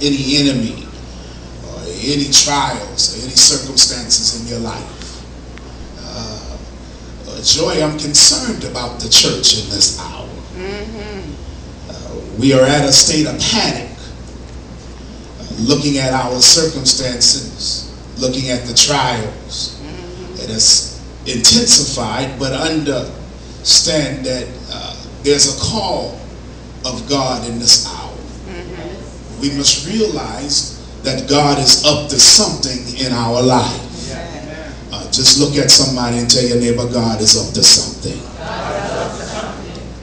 any enemy or any trials or any circumstances in your life. Joy, I'm concerned about the church in this hour. We are at a state of panic, looking at our circumstances, looking at the trials. It has intensified, but understand that there's a call of God in this hour. We must realize that God is up to something in our life. Just look at somebody and tell your neighbor, God is up to something.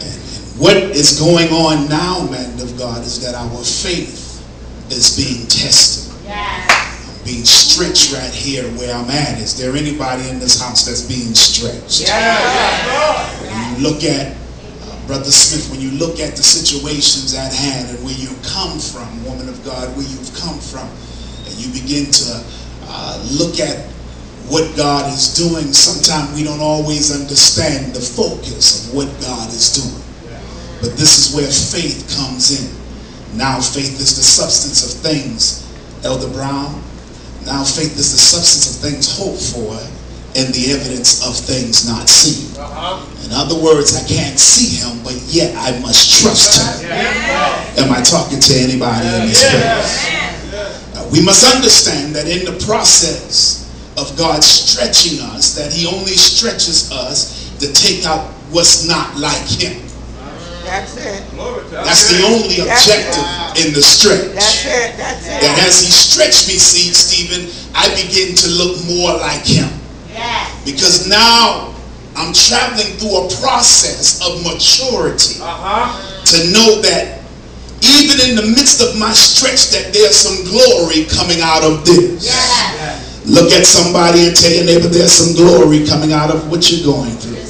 And what is going on now, man of God, is that our faith is being tested. I'm being stretched right here where I'm at. Is there anybody in this house that's being stretched? When you look at, Brother Smith, when you look at the situations at hand and where you come from, woman of God, where you've come from, and you begin to look at what God is doing, sometimes we don't always understand the focus of what God is doing. But this is where faith comes in. Now faith is the substance of things, Elder Brown. Now faith is the substance of things hoped for and the evidence of things not seen. In other words, I can't see him, but yet I must trust him. Am I talking to anybody in this place? We must understand that in the process of God stretching us, that he only stretches us to take out what's not like him. That's it. That's the only objective in the stretch. That's it. That's it. That as he stretched me, see, Stephen, I begin to look more like him. Because now I'm traveling through a process of maturity to know that even in the midst of my stretch, that there's some glory coming out of this. Look at somebody and tell your neighbor, there's some glory coming out of what you're going through.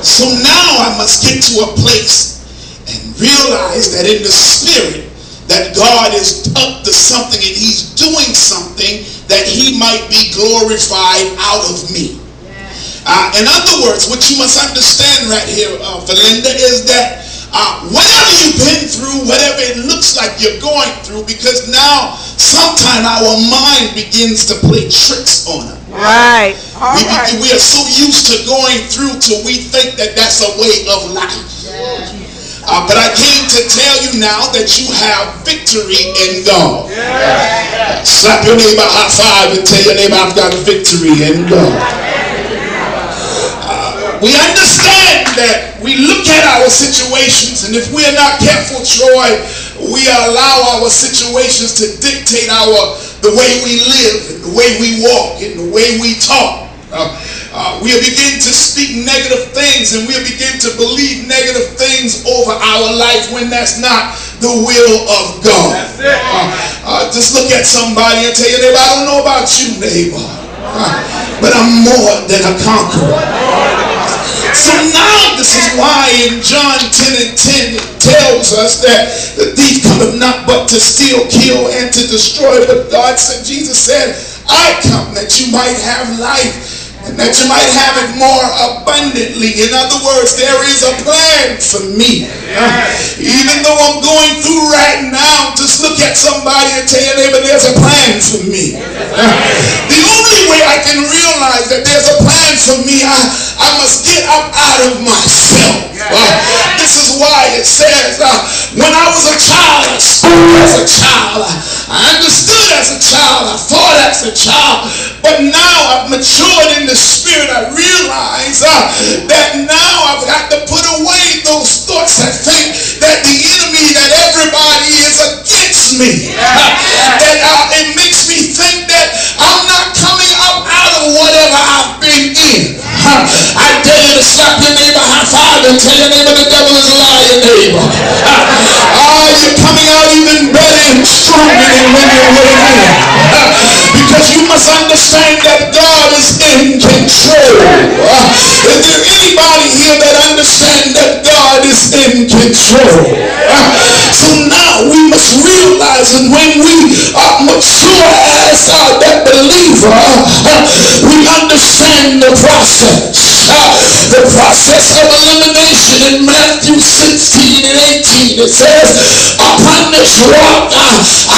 So now I must get to a place and realize that in the spirit that God is up to something and he's doing something that he might be glorified out of me. In other words, what you must understand right here, Felinda, is that whatever you've been through, whatever it looks like you're going through, because now sometimes our mind begins to play tricks on us. Right. We are so used to going through till we think that that's a way of life. But I came to tell you now that you have victory in God. Slap your neighbor high five and tell your neighbor, I've got victory in God. We understand that we look at our situations, and if we are not careful, Troy, we allow our situations to dictate the way we live, and the way we walk, and the way we talk. We begin to speak negative things, and we begin to believe negative things over our life when that's not the will of God. Just look at somebody and tell your neighbor, I don't know about you, neighbor, but I'm more than a conqueror. So now this is why in John 10:10 it tells us that the thief cometh not but to steal, kill, and to destroy. But God said, Jesus said, I come that you might have life, and that you might have it more abundantly. In other words, there is a plan for me. Even though I'm going through right now, just look at somebody and tell your neighbor, there's a plan for me. The only way I can realize that there's a plan for me, I must get up out of myself. This is why it says, when I was a child, I spoke as a child, I understood as a child, I thought as a child, but now I've matured in the spirit. I realize that now I've got to put away those thoughts that think that the enemy, that everybody is against me. That it makes me think that I'm not coming up out of whatever I've been in. I dare you to slap your neighbor high five and tell your neighbor the devil is a liar, neighbor. You're coming out even better and stronger than when you went in. Because you must understand that God is in control. Is there anybody here that understands that God is in control? So now we must realize that when we mature as that believer, we understand the process. The process of elimination in Matthew 16 and 18. It says, upon this rock I I